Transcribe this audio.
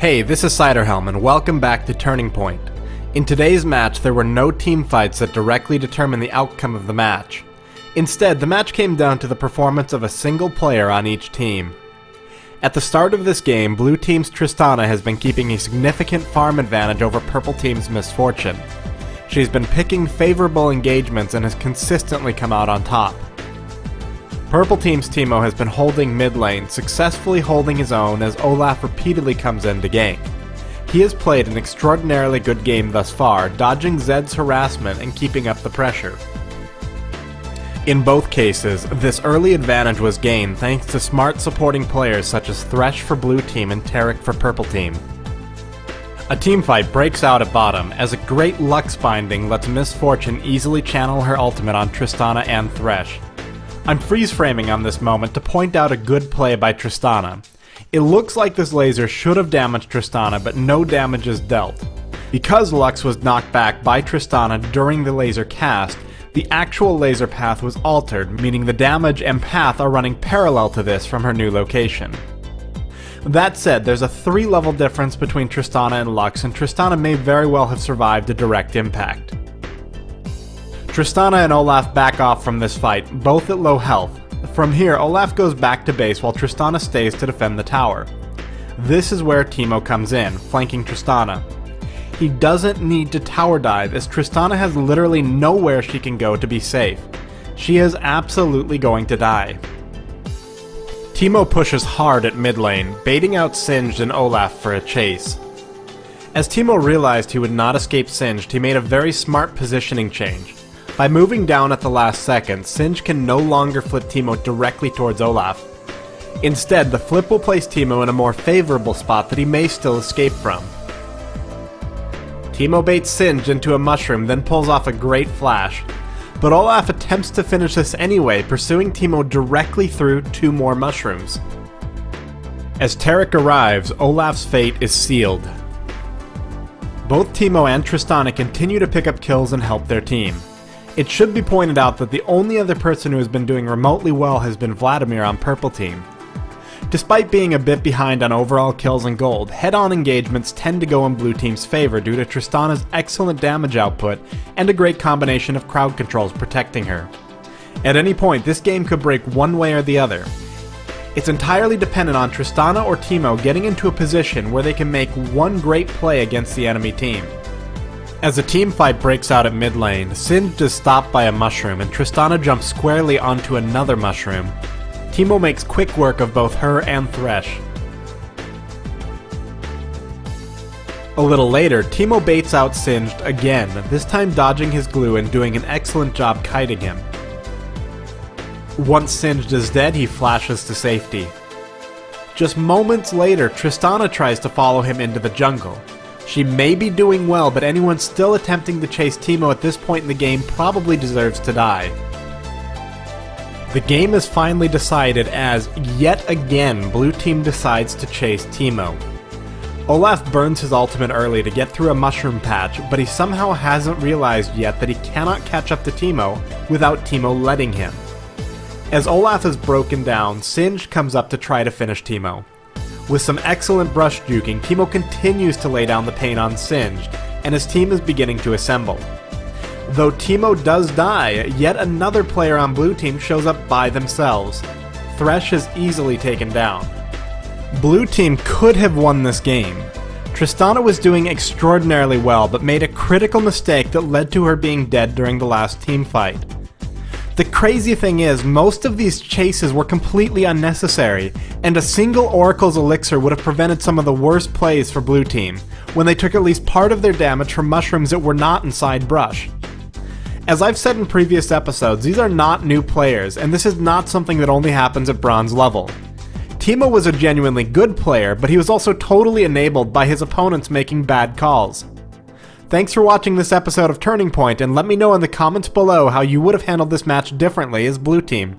Hey, this is Ciderhelm, and welcome back to Turning Point. In today's match, there were no team fights that directly determine the outcome of the match. Instead, the match came down to the performance of a single player on each team. At the start of this game, Blue Team's Tristana has been keeping a significant farm advantage over Purple Team's Misfortune. She's been picking favorable engagements and has consistently come out on top. Purple Team's Teemo has been holding mid lane, successfully holding his own as Olaf repeatedly comes in to gank. He has played an extraordinarily good game thus far, dodging Zed's harassment and keeping up the pressure. In both cases, this early advantage was gained thanks to smart supporting players such as Thresh for Blue Team and Taric for Purple Team. A teamfight breaks out at bottom, as a great Lux binding lets Misfortune easily channel her ultimate on Tristana and Thresh. I'm freeze-framing on this moment to point out a good play by Tristana. It looks like this laser should have damaged Tristana, but no damage is dealt. Because Lux was knocked back by Tristana during the laser cast, the actual laser path was altered, meaning the damage and path are running parallel to this from her new location. That said, there's a 3-level difference between Tristana and Lux, and Tristana may very well have survived a direct impact. Tristana and Olaf back off from this fight, both at low health. From here, Olaf goes back to base while Tristana stays to defend the tower. This is where Teemo comes in, flanking Tristana. He doesn't need to tower dive, as Tristana has literally nowhere she can go to be safe. She is absolutely going to die. Teemo pushes hard at mid lane, baiting out Singed and Olaf for a chase. As Teemo realized he would not escape Singed, he made a very smart positioning change. By moving down at the last second, Singed can no longer flip Teemo directly towards Olaf. Instead, the flip will place Teemo in a more favorable spot that he may still escape from. Teemo baits Singed into a mushroom, then pulls off a great flash. But Olaf attempts to finish this anyway, pursuing Teemo directly through 2 more mushrooms. As Taric arrives, Olaf's fate is sealed. Both Teemo and Tristana continue to pick up kills and help their team. It should be pointed out that the only other person who has been doing remotely well has been Vladimir on Purple Team. Despite being a bit behind on overall kills and gold, head-on engagements tend to go in Blue Team's favor due to Tristana's excellent damage output and a great combination of crowd controls protecting her. At any point, this game could break one way or the other. It's entirely dependent on Tristana or Teemo getting into a position where they can make one great play against the enemy team. As a team fight breaks out at mid lane, Singed is stopped by a mushroom and Tristana jumps squarely onto another mushroom. Teemo makes quick work of both her and Thresh. A little later, Teemo baits out Singed again, this time dodging his glue and doing an excellent job kiting him. Once Singed is dead, he flashes to safety. Just moments later, Tristana tries to follow him into the jungle. She may be doing well, but anyone still attempting to chase Teemo at this point in the game probably deserves to die. The game is finally decided as, yet again, Blue Team decides to chase Teemo. Olaf burns his ultimate early to get through a mushroom patch, but he somehow hasn't realized yet that he cannot catch up to Teemo without Teemo letting him. As Olaf is broken down, Singed comes up to try to finish Teemo. With some excellent brush juking, Teemo continues to lay down the pain on Singed, and his team is beginning to assemble. Though Teemo does die, yet another player on Blue Team shows up by themselves. Thresh is easily taken down. Blue Team could have won this game. Tristana was doing extraordinarily well, but made a critical mistake that led to her being dead during the last team fight. The crazy thing is, most of these chases were completely unnecessary, and a single Oracle's Elixir would have prevented some of the worst plays for Blue Team, when they took at least part of their damage from mushrooms that were not inside brush. As I've said in previous episodes, these are not new players, and this is not something that only happens at bronze level. Teemo was a genuinely good player, but he was also totally enabled by his opponents making bad calls. Thanks for watching this episode of Turning Point, and let me know in the comments below how you would have handled this match differently as Blue Team.